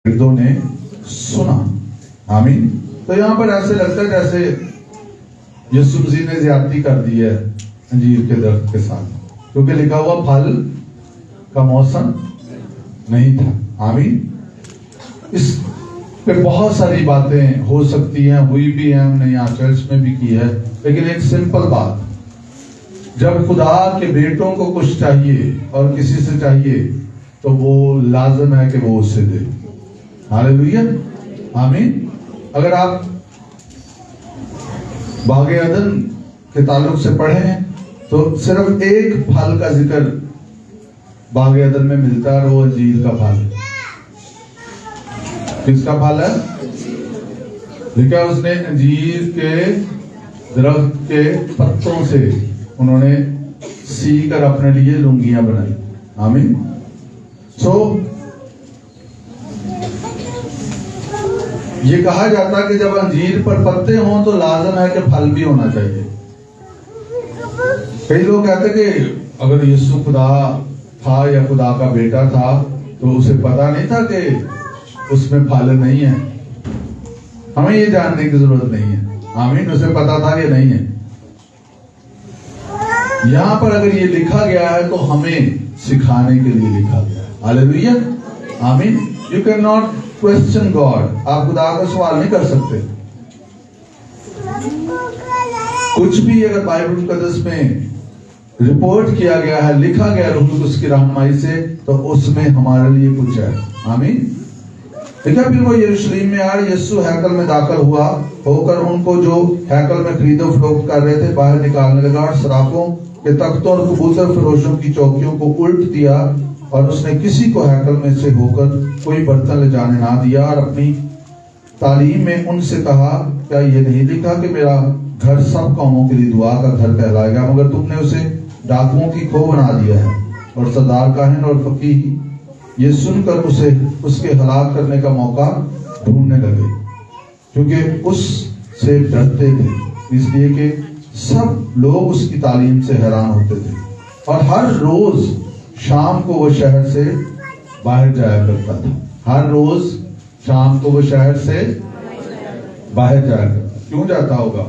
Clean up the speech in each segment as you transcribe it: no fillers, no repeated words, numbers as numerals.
शागिर्दों ने सुना। आमीन। तो यहाँ पर ऐसे लगता है जैसे यीशु मसीह ने ज्यादती कर दी है अंजीर के दरख्त के साथ, क्योंकि लिखा हुआ फल का मौसम नहीं था। आमीन। इस पे बहुत सारी बातें हो सकती हैं, हुई भी हैं, हमने यहाँ चर्च में भी की है, लेकिन एक सिंपल बात, जब खुदा के बेटों को कुछ चाहिए और किसी से चाहिए तो वो लाजम है कि वो उससे दे। हालेलुया। आमीन। अगर आप बागे अदन के ताल्लुक से पढ़े हैं तो सिर्फ एक फल का जिक्र बागे अदन में मिलता है, वो अंजीर का फल। किसका फल है? देखा उसने अंजीर के दरख्त के पत्तों से उन्होंने सी कर अपने लिए लुंगियां बनाई। आमीन। ये कहा जाता कि जब अंजीर पर पत्ते हों तो लाजम है कि फल भी होना चाहिए। कई लोग कहते कि अगर यीशु खुदा था या खुदा का बेटा था तो उसे पता नहीं था कि उसमें फल नहीं है। हमें ये जानने की जरूरत नहीं है। आमीन। उसे पता था कि नहीं है। यहां पर अगर ये लिखा गया है तो हमें सिखाने के लिए लिखा गया है। हालेलुया। आमीन। You can not question God. आप खुदा का सवाल नहीं कर सकते। कुछ भी अगर बाइबल मुकद्दस में रिपोर्ट किया गया है, लिखा गया रूह कुदस की रहनुमाई से, तो उसमें हमारे लिए कुछ है। आमीन। देखा फिर वो यरूशलेम में आए, यीशु हैकल में दाखिल हुआ होकर उनको जो हैकल में खरीदो फरोख्त कर रहे थे बाहर निकालने लगा और सराफों के तख्तों और कबूतर फरोशों की चौकियों को उल्ट दिया, और उसने किसी को हैकल में से होकर कोई बर्तन ले जाने ना दिया, और अपनी तालीम में उनसे कहा, क्या ये नहीं लिखा कि मेरा घर सब कौमों के लिए दुआ का घर कहलाएगा? मगर तुमने उसे डाकुओं की खो बना दिया है। और सरदार काहिन और फकीह ये सुनकर उसे उसके हलाक करने का मौका ढूंढने लगे, क्योंकि उससे डरते थे, इसलिए कि सब लोग उसकी तालीम से हैरान होते थे। और हर रोज शाम को वो शहर से बाहर जाया करता था। हर रोज शाम को वो शहर से बाहर जाया करता। क्यों जाता होगा?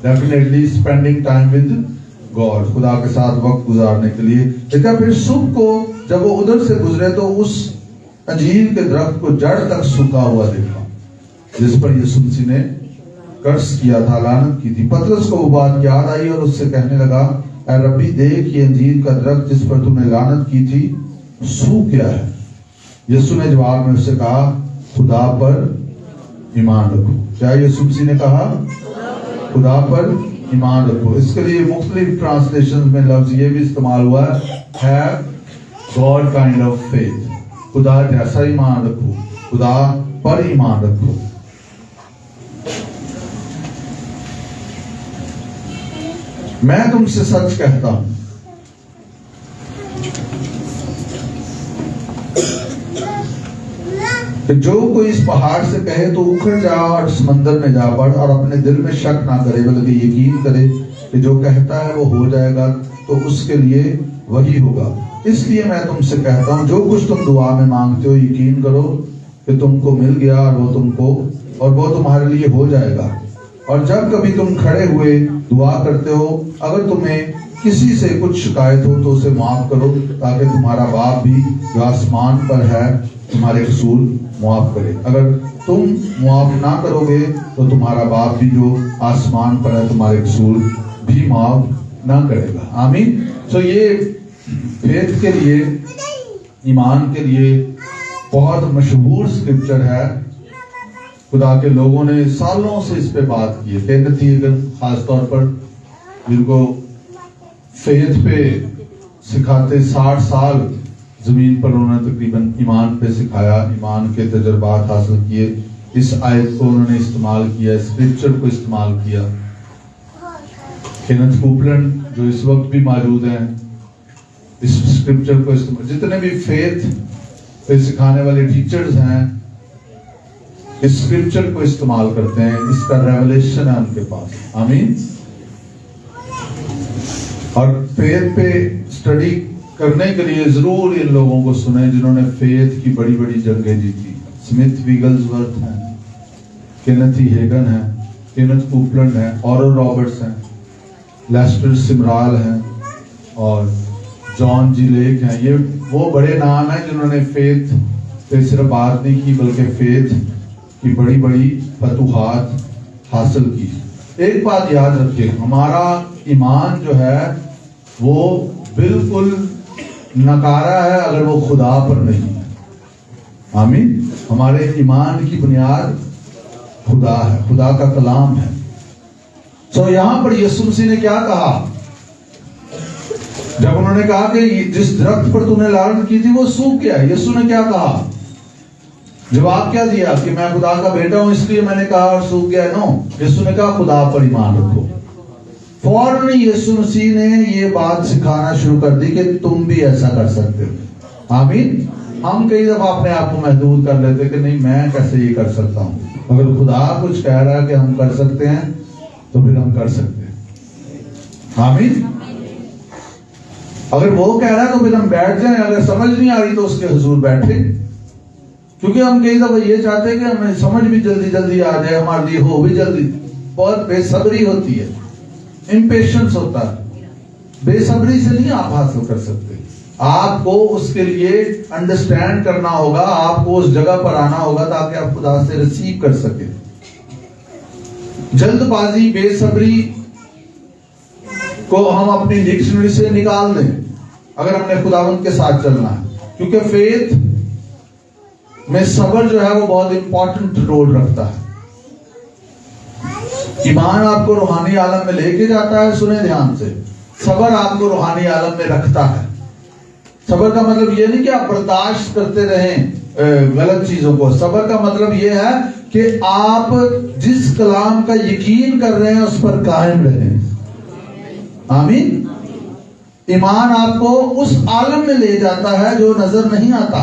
Definitely spending time with God, खुदा के साथ वक्त गुजारने के लिए। देखा फिर सुबह को जब वो उधर से गुजरे तो उस अंजीर के दरख्त को जड़ तक सूखा हुआ देखा, जिस पर यीशु मसीह ने कर्ज किया था, लानत की थी। पतरस को वो बात याद आई और उससे कहने लगा, ऐ रब्बी, देख ये अंजीर का दरख्त जिस पर तुमने लानत की थी सूख गया है। यीशु ने जवाब में उससे कहा, खुदा पर ईमान रखो। क्या यीशु मसीह ने कहा? खुदा पर ईमान रखो। इसके लिए मुख्तलिफ ट्रांसलेशन में लफ्ज ये भी इस्तेमाल हुआ है, गॉड काइंड ऑफ फेथ। खुदा जैसा ईमान रखो, खुदा पर ईमान रखो। मैं तुमसे सच कहता हूं, कि जो कोई इस पहाड़ से कहे तो उखड़ जा और समंदर में जा पड़, और अपने दिल में शक ना करे बल्कि यकीन करे कि जो कहता है वो हो जाएगा, तो उसके लिए वही होगा। इसलिए मैं तुमसे कहता हूं, जो कुछ तुम दुआ में मांगते हो यकीन करो कि तुमको मिल गया, और वो तुम्हारे लिए हो जाएगा। और जब कभी तुम खड़े हुए दुआ करते हो, अगर तुम्हें किसी से कुछ शिकायत हो तो उसे माफ करो, ताकि तुम्हारा बाप भी जो आसमान पर है तुम्हारे कसूर माफ करे। अगर तुम माफ ना करोगे तो तुम्हारा बाप भी जो आसमान पर है तुम्हारे कसूर भी माफ ना करेगा। आमीन। तो ये फेथ के लिए, ईमान के लिए बहुत मशहूर स्क्रिप्चर है। खुदा के लोगों ने सालों से इस पे बात की है। केनेथ हीगन खास तौर पर, जिनको फेथ पे सिखाते 60 साल जमीन पर उन्होंने तकरीबन ईमान पे सिखाया, ईमान के तजर्बात हासिल किए। इस आयत को उन्होंने इस्तेमाल किया, स्क्रिप्चर को इस्तेमाल किया। केनेथ कोपलैंड जो इस वक्त भी मौजूद हैं, इस स्क्रिप्चर को इस्तेमाल, जितने भी फेथ पे सिखाने वाले टीचर्स हैं इस स्क्रिप्चर को इस्तेमाल करते हैं। इसका रेवलेशन है उनके पास। आमीन। और फेथ पे स्टडी करने के लिए जरूर इन लोगों को सुने जिन्होंने फेथ की बड़ी बड़ी जंगें जीती। स्मिथ विगल्सवर्थ हैं, केनेथ हेगन हैं, केनेथ कोपलैंड हैं, ओरल रॉबर्ट्स हैं, लेस्टर सिमराल हैं और जॉन जी लेक हैं। ये वो बड़े नाम हैं जिन्होंने फेथ पे सिर्फ बात नहीं की बल्कि फेथ की बड़ी बड़ी फतूहात हासिल की। एक बात याद रखिए, हमारा ईमान जो है वो बिल्कुल नकारा है अगर वो खुदा पर नहीं है। आमीन। हमारे ईमान की बुनियाद खुदा है, खुदा का कलाम है। तो यहां पर यीशु मसीह ने क्या कहा जब उन्होंने कहा कि जिस दरख्त पर तूने लानत की थी वो सूख गया, यीशु ने क्या कहा? जवाब क्या दिया कि मैं खुदा का बेटा हूं इसलिए मैंने कहा और सूख गया? नो, यीशु ने कहा खुदा पर ईमान रखो। फौरन यीशु मसीह ने ये बात सिखाना शुरू कर दी कि तुम भी ऐसा कर सकते हो। आमीन। हम कई दफा अपने आप को महदूद कर लेते कि नहीं मैं कैसे ये कर सकता हूं। अगर खुदा कुछ कह रहा है कि हम कर सकते हैं तो फिर हम कर सकते हैं। आमीन। अगर वो कह रहा है तो फिर हम बैठ जाएं, अगर समझ नहीं आ रही तो उसके हुजूर बैठे, क्योंकि हम कई दफा ये चाहते हैं कि हमें समझ भी जल्दी जल्दी आ जाए, हमारे लिए हो भी जल्दी। बहुत बेसब्री होती है, इम्पेशंस होता है। बेसब्री से नहीं आप हासिल कर सकते। आपको उसके लिए अंडरस्टैंड करना होगा, आपको उस जगह पर आना होगा ताकि आप खुदा से रिसीव कर सके। जल्दबाजी, बेसब्री को हम अपनी डिक्शनरी से निकाल दें अगर हमने खुदावंद के साथ चलना है, क्योंकि फेथ में सब्र जो है वो बहुत इंपॉर्टेंट रोल रखता है। ईमान आपको रूहानी आलम में लेके जाता है, सुने ध्यान से। सब्र आपको रूहानी आलम में रखता है। सब्र का मतलब ये नहीं कि आप बर्दाश्त करते रहें गलत चीजों को। सब्र का मतलब ये है कि आप जिस कलाम का यकीन कर रहे हैं उस पर कायम रहें। आमीन। ईमान आपको उस आलम में ले जाता है जो नजर नहीं आता,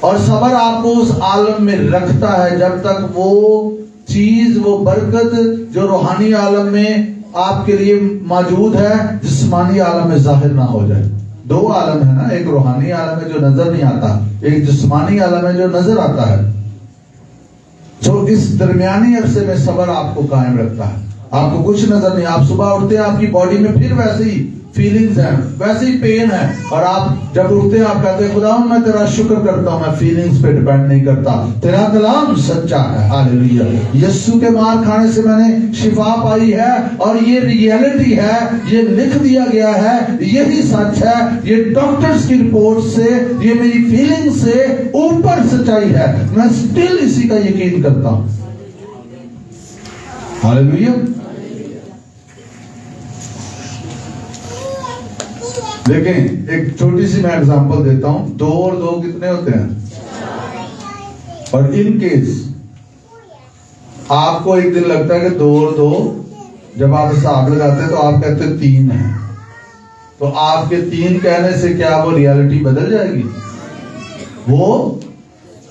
और सब्र आपको उस आलम में रखता है जब तक वो चीज, वो बरकत जो रूहानी आलम में आपके लिए मौजूद है जिस्मानी आलम में जाहिर ना हो जाए। दो आलम है ना, एक रूहानी आलम है जो नजर नहीं आता, एक जिस्मानी आलम है जो नजर आता है। तो इस दरमियानी अरसे में सब्र आपको कायम रखता है। आपको कुछ नजर नहीं, आप सुबह उठते हैं आपकी बॉडी में फिर वैसे ही फीलिंग्स हैं, वैसे ही पेन है, और आप जब उठते हैं आप कहते हैं खुदा मैं तेरा शुक्र करता हूं, मैं फीलिंग्स पे डिपेंड नहीं करता, तेरा कलाम सच्चा है। हालेलुया। यीशु के मार खाने से मैंने शिफा पाई है और ये रियलिटी है, ये लिख दिया गया है, यही सच है, ये डॉक्टर्स की रिपोर्ट से, ये मेरी फीलिंग से ऊपर सच्चाई है। मैं स्टिल इसी का यकीन करता हूं। हालेलुया। देखें, एक छोटी सी मैं एग्जांपल देता हूं। 2 और 2 कितने होते हैं? और इन केस आपको एक दिन लगता है कि 2 और 2, जब आप हिसाब लगाते हैं तो आप कहते हैं 3 है, तो आपके 3 कहने से क्या वो रियलिटी बदल जाएगी? वो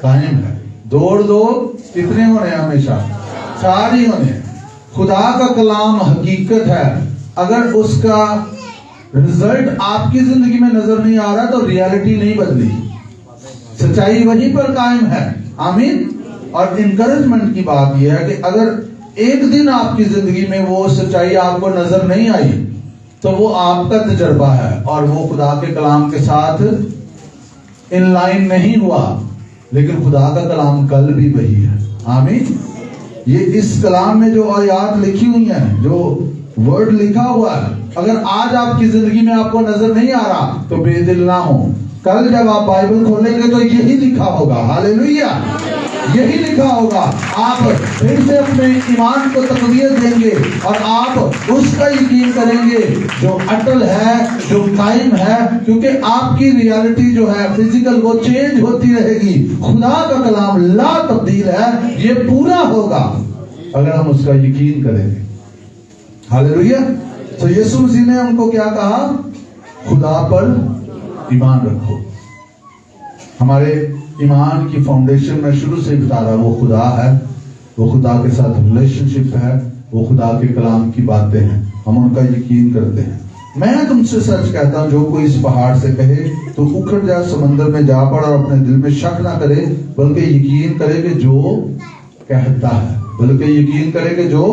कायम है। 2 और 2 कितने होने हैं? हमेशा 4 ही होने हैं। खुदा का कलाम हकीकत है। अगर उसका रिजल्ट आपकी जिंदगी में नजर नहीं आ रहा तो रियलिटी नहीं बदली, सच्चाई वहीं पर कायम है। आमीन। और इनकरेजमेंट की बात यह है कि अगर एक दिन आपकी जिंदगी में वो सच्चाई आपको नजर नहीं आई तो वो आपका तजर्बा है और वो खुदा के कलाम के साथ इन लाइन नहीं हुआ, लेकिन खुदा का कलाम कल भी वही है। आमीन। ये इस कलाम में जो आयात लिखी हुई हैं, जो वर्ड लिखा हुआ है, अगर आज आपकी जिंदगी में आपको नजर नहीं आ रहा तो बेदिल ना हो। कल जब आप बाइबल खोलेंगे तो यही लिखा होगा। हालेलुया। यही लिखा होगा। आप फिर से अपने ईमान को तकवीत देंगे और आप उसका यकीन करेंगे जो अटल है, जो कायम है, क्योंकि आपकी रियलिटी जो है फिजिकल वो चेंज होती रहेगी। खुदा का कलाम ला तब्दील है, ये पूरा होगा अगर हम उसका यकीन करेंगे। हालेलुया। तो यीशु मसीह ने हमको क्या कहा? खुदा पर ईमान रखो। हमारे ईमान की फाउंडेशन में शुरू से बता रहा, वो खुदा है, वो खुदा के साथ रिलेशनशिप है, वो खुदा के कलाम की बातें हैं, हम उनका यकीन करते हैं। میں تم سے سچ کہتا ہوں جو کوئی اس پہاڑ سے کہے تو اکھڑ جا سمندر میں جا پڑ اور اپنے دل میں شک نہ کرے بلکہ یقین کرے کہ جو کہتا ہے بلکہ یقین کرے کہ جو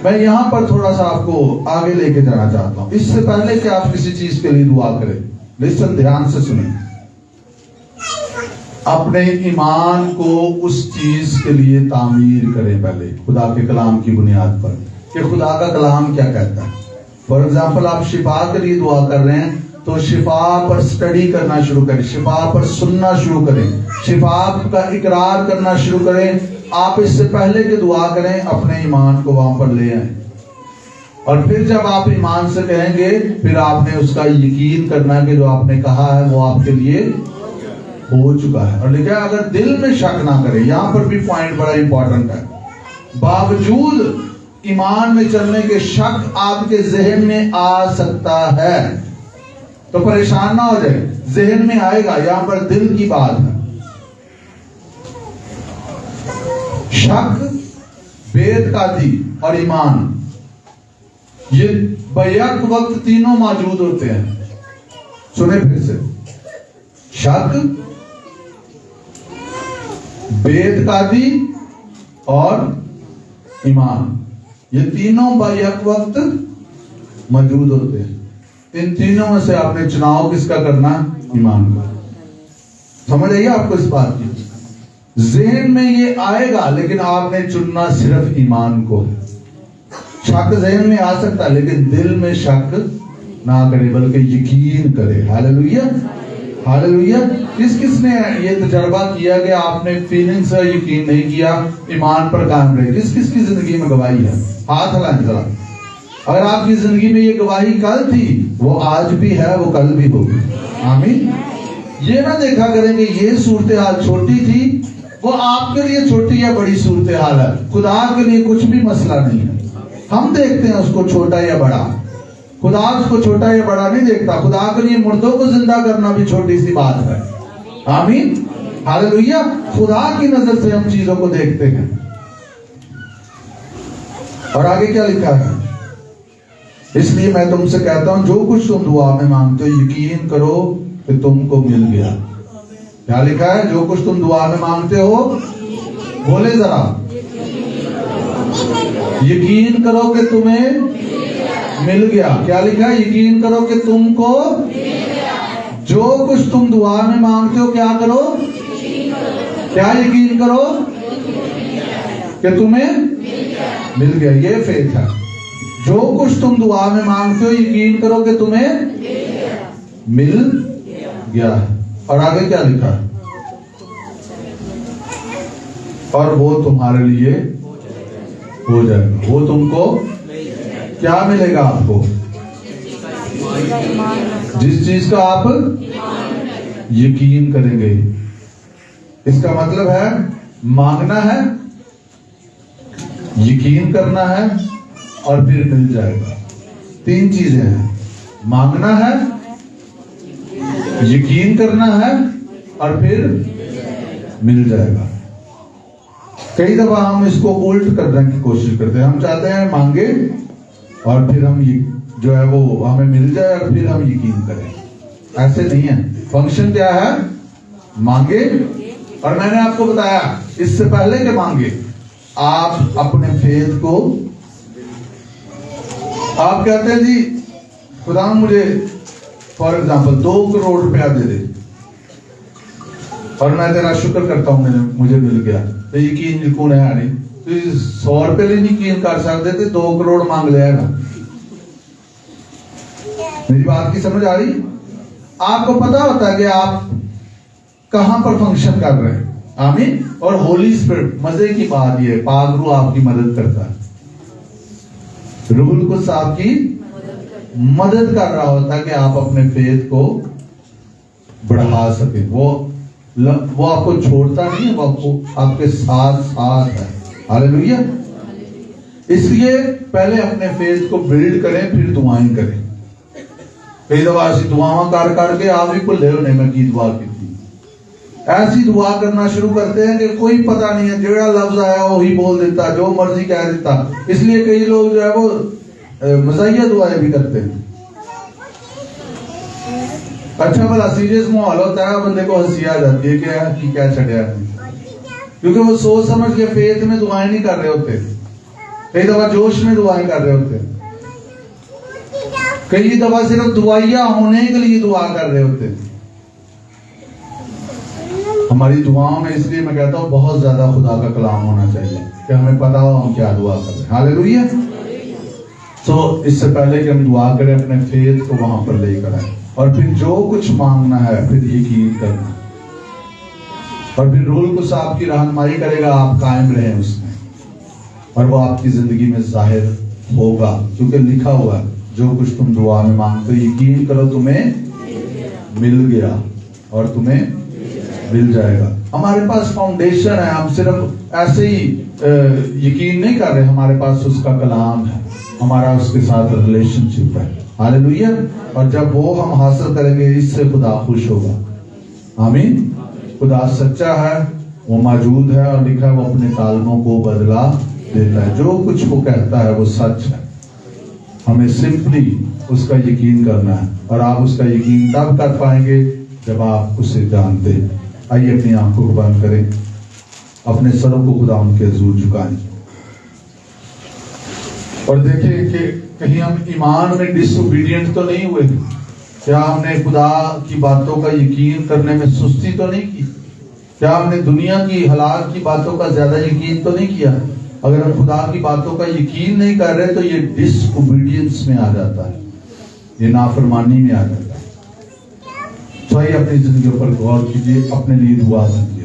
میں یہاں پر تھوڑا سا آپ کو آگے لے کے جانا چاہتا ہوں. اس سے پہلے کہ آپ کسی چیز کے لیے دعا کریں لسن دھیان سے سنیں اپنے ایمان کو اس چیز کے لیے تعمیر کریں پہلے خدا کے کلام کی بنیاد پر کہ خدا کا کلام کیا کہتا ہے. فار ایگزامپل آپ شفا کے لیے دعا کر رہے ہیں تو شفا پر سٹڈی کرنا شروع کریں, شفا پر سننا شروع کریں, شفا کا اقرار کرنا شروع کریں. آپ اس سے پہلے کہ دعا کریں اپنے ایمان کو وہاں پر لے آئیں اور پھر جب آپ ایمان سے کہیں گے پھر آپ نے اس کا یقین کرنا کہ جو آپ نے کہا ہے وہ آپ کے لیے ہو چکا ہے. اور لکھا ہے اگر دل میں شک نہ کرے, یہاں پر بھی پوائنٹ بڑا امپورٹنٹ ہے, باوجود ایمان میں چلنے کے شک آپ کے ذہن میں آ سکتا ہے تو پریشان نہ ہو جائے, ذہن میں آئے گا, یہاں پر دل کی بات ہے. شک, بے اعتقادی اور ایمان یہ بیک وقت تینوں موجود ہوتے ہیں. سنیں پھر سے, شک, بے اعتقادی اور ایمان یہ تینوں بیک وقت موجود ہوتے ہیں. ان تینوں میں سے آپ نے چناؤ کس کا کرنا؟ ایمان کا. سمجھ آئیے آپ کو اس بات کی, ذہن میں یہ آئے گا لیکن آپ نے چننا صرف ایمان کو. شک ذہن میں آ سکتا ہے لیکن دل میں شک نہ کرے بلکہ یقین کرے. ہاللیلویا ہاللیلویا. کس کس نے یہ تجربہ کیا کہ آپ نے فیلنگ سے یقین نہیں کیا, ایمان پر قائم رہے؟ کس کس کی زندگی میں گواہی ہے؟ ہاتھ ہلائیں ذرا. اگر آپ کی زندگی میں یہ گواہی کل تھی وہ آج بھی ہے, وہ کل بھی ہوگی. آمین. یہ نہ دیکھا کریں کہ یہ صورتحال چھوٹی تھی, وہ آپ کے لیے چھوٹی یا بڑی صورتحال ہے. خدا کے لیے کچھ بھی مسئلہ نہیں ہے. ہم دیکھتے ہیں اس کو چھوٹا یا بڑا, خدا اس کو چھوٹا یا بڑا نہیں دیکھتا. خدا کے لیے مردوں کو زندہ کرنا بھی چھوٹی سی بات ہے. آمین ہاللیلویا. خدا کی نظر سے ہم چیزوں کو دیکھتے ہیں. اور آگے کیا لکھا ہے؟ اس لیے میں تم سے کہتا ہوں جو کچھ تم دعا میں مانگتے ہو یقین کرو کہ تم کو مل گیا. کیا لکھا ہے؟ جو کچھ تم دعا میں مانگتے ہو, بولے ذرا, یقین کرو کہ تمہیں مل گیا. کیا لکھا ہے؟ یقین کرو کہ تم کو جو کچھ تم دعا میں مانگتے ہو کیا کرو؟ کیا یقین کرو کہ تمہیں مل گیا. یہ فیتھ ہے. جو کچھ تم دعا میں مانگتے ہو یقین کرو کہ تمہیں مل گیا. اور آگے کیا لکھا ہے؟ اور وہ تمہارے لیے ہو جائے گا. وہ تم کو کیا ملے گا؟ آپ کو جس چیز کا آپ یقین کریں گے. اس کا مطلب ہے مانگنا ہے, یقین کرنا ہے اور پھر مل جائے گا. تین چیزیں ہیں, مانگنا ہے, یقین کرنا ہے اور پھر مل جائے گا. کئی دفعہ ہم اس کو الٹ کرنے کی کوشش کرتے ہیں. ہم چاہتے ہیں مانگے اور پھر ہم جو ہے وہ ہمیں مل جائے اور پھر ہم یقین کریں. ایسے نہیں ہے. فنکشن کیا ہے؟ مانگے, اور میں نے آپ کو بتایا اس سے پہلے کہ مانگے آپ اپنے فیتھ کو, آپ کہتے ہیں جی خدا مجھے فار ایگزامپل 2 کروڑ روپیہ دے دے اور میں تیرا شکر کرتا ہوں مجھے مل گیا. تو یقین کون ہے نہیں, تو 100 روپے لیے نہیں یقین کر سکتے تھے, 2 کروڑ مانگ لیا نا. میری بات کی سمجھ آ رہی؟ آپ کو پتا ہوتا ہے کہ آپ کہاں پر فنکشن کر رہے ہیں. آمین. اور ہولی اسپرٹ, مزے کی بات یہ, پاک روح آپ کی مدد کرتا ہے. روح القدس آپ کی مدد کر رہا ہوتا ہے کہ آپ اپنے فیتھ کو بڑھا سکیں. وہ آپ کو چھوڑتا نہیں ہے, وہ آپ کے ساتھ ہے. ہاللیلویا. اس لیے پہلے اپنے فیتھ کو بلڈ کریں پھر دعائیں کریں. کئی دفعہ ایسی دعاواں کر کے آپ بھی بھلے ہونے میں کی دعا کی تھی. ایسی دعا کرنا شروع کرتے ہیں کہ کوئی پتہ نہیں ہے, جڑا لفظ آیا وہی بول دیتا, جو مرضی کہہ دیتا. اس لیے کئی لوگ جو ہے وہ مزاحیہ دعائیں بھی کرتے ہیں. اچھا بھلا سیریس ماحول ہوتا ہے بندے کو ہنسی آ جاتی ہے کہ کیا چھڑیا ہے، کیونکہ وہ سوچ سمجھ کے فیتھ میں دعائیں نہیں کر رہے ہوتے، کئی دفعہ جوش میں دعائیں کر رہے ہوتے، کئی دفعہ صرف دعائیاں ہونے کے لیے دعا کر رہے ہوتے۔ ہماری دعاؤں میں اس لیے میں کہتا ہوں بہت زیادہ خدا کا کلام ہونا چاہیے کہ ہمیں پتا ہو ہم کیا دعا کر رہے ہیں۔ ہاللیلویا۔ تو اس سے پہلے کہ ہم دعا کریں اپنے فیتھ کو وہاں پر لے کر آئیں، اور پھر جو کچھ مانگنا ہے پھر یقین کرنا، اور پھر روح القدس آپ کی رہنمائی کرے گا، آپ قائم رہیں اس میں، اور وہ آپ کی زندگی میں ظاہر ہوگا، کیونکہ لکھا ہوا ہے جو کچھ تم دعا میں مانگتے ہو یقین کرو تمہیں مل گیا اور تمہیں مل جائے گا۔ ہمارے پاس فاؤنڈیشن ہے، ہم صرف ایسے ہی یقین نہیں کر رہے، ہمارے پاس اس کا کلام ہے، ہمارا اس کے ساتھ ریلیشن شپ ہے۔ ہاللیلویا۔ اور جب وہ ہم حاصل کریں گے اس سے خدا خوش ہوگا۔ آمین۔ خدا سچا ہے، وہ موجود ہے، اور لکھا ہے وہ اپنے طالبوں کو بدلا دیتا ہے، جو کچھ وہ کہتا ہے وہ سچ ہے۔ ہمیں سمپلی اس کا یقین کرنا ہے، اور آپ اس کا یقین تب کر پائیں گے جب آپ اسے جانتے ہیں۔ آئیے اپنی آنکھوں کو بند کریں، اپنے سروں کو خدا ان کے حضور جھکائیں، اور دیکھیں کہ کہیں ہم ایمان میں ڈس اوبیڈینٹ تو نہیں ہوئے، کیا ہم نے خدا کی باتوں کا یقین کرنے میں سستی تو نہیں کی، کیا ہم نے دنیا کی حالات کی باتوں کا زیادہ یقین تو نہیں کیا۔ اگر ہم خدا کی باتوں کا یقین نہیں کر رہے تو یہ ڈس اوبیڈینس میں آ جاتا ہے، یہ نافرمانی میں آ جاتا ہے۔ تو آئیے اپنی زندگیوں پر غور کیجیے، اپنے لیے دعا کیجیے۔